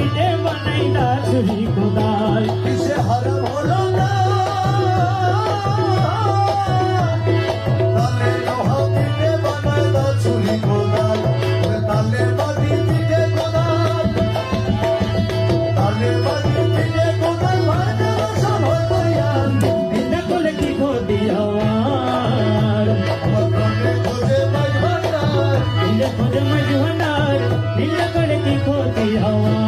পিঠে বানাই দা ছুরি কোদাল কিসে হারাম হলো না তালে লোহা পিঠে বানায় দা ছুরি কোদাল তালে বাড়ি পিঠে কোদাল তালে বাড়ি পিঠে কোদাল ভাজা সব হইয়ান এটা করলে কি ক্ষতি আমার আমার প্রাণে খোঁজে মাঝ ভান্ডার এটা খোঁজে মাঝ ভান্ডার এটা করলে কি ক্ষতি আমার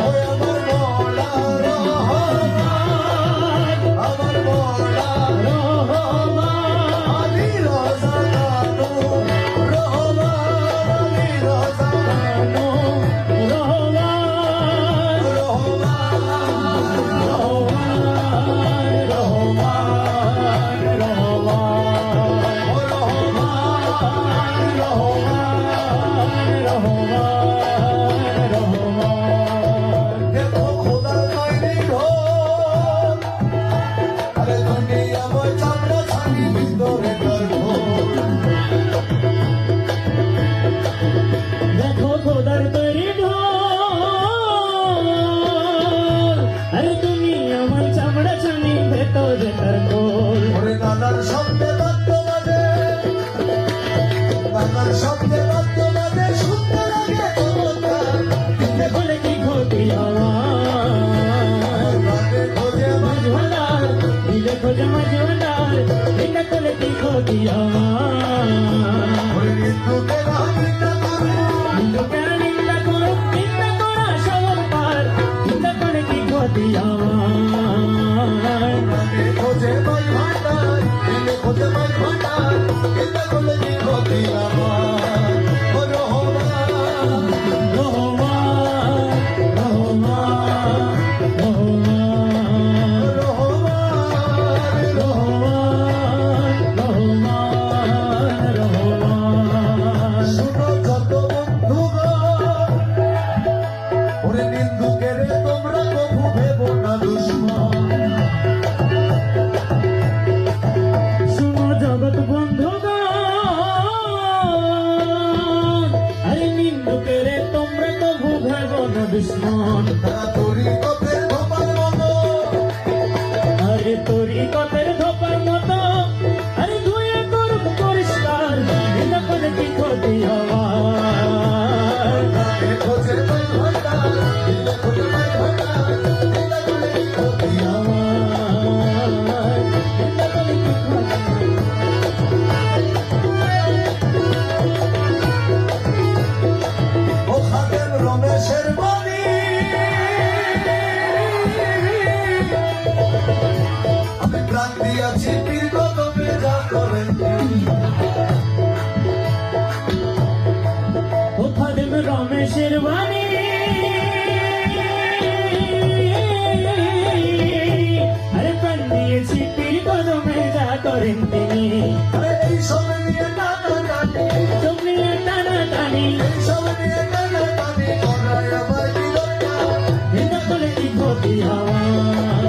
ওই আমার মৌলা রহমান আমার মৌলা রহমান আলী রোজা কানু রহমান আলী রোজা রহমান রহমান দেখো খোদার তৈরি ঢোল আরে দুনিয়া বই চামড়া ছানি ভিতরে দেখো খোদার তৈরি ঢোল আরে তুমি আমার চামড়া ছানি ভেতরে তার গোল ওরে নানার শব্দে বাদ্য বাজে নানার শব্দে বাদ্য বাজে শুনতে লাগে চমৎকার দেখলে কি ক্ষতি আমার প্রাণে খোঁজে মাঝ ভান্ডার দিলে খোঁজে মাঝ ভান্ডার এটা করলে কি ক্ষতি আমার ওরে নিন্দুকে নিন্দা করে নিন্দুকে নিন্দা করো নিন্দা করা সবার পার নিন্দা করে কি ক্ষতি আমার প্রাণে খোঁজে মাঝ ভান্ডার দিলে খোঁজে মাঝ ভান্ডার এটা করলে কি ক্ষতি আমার ও রহমান রহমান রহমান রহমান রহমান শুনো যত বন্ধুগণ ওরে নিন্দুকে রে তোমরা কভু ভেবো না দুশ্মন শুনো জগৎ বন্ধুগণ আরে নিন্দুকেরে তোমরা তো ভুগব না দুশ্মন তারা তরিকতের ধোপার মতো আরে তোরই কথার ধোপার মতো আরে ধুয়ে করুক পরিষ্কার এটা করে কি ক্ষতি আমার প্রাণে খোঁজে মাঝ ভান্ডার দিলে খোঁজে মাঝ ভান্ডার এটা করলে কি ক্ষতি আমার এটা করে কি ক্ষতি ও খাদেম রমেশের বাণী আমি প্রাণ দিয়াছি পীর কদমে যা করেন ও খাদেম রমেশের বাণী আরে প্রাণ দিয়েছি পীর কদমে যা করেন তিনি আরে এই সব নিয়ে টানা টানি তুমি টানা টানি এই সব নিয়ে টানা টানি ওরাই আমার বিরোধা এটা করলে কি ক্ষতি আমার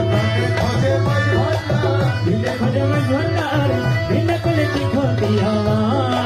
প্রাণে খোঁজে মাঝ ভান্ডার দিলে খোঁজে মাঝ ভান্ডার এটা করলে কি ক্ষতি আমার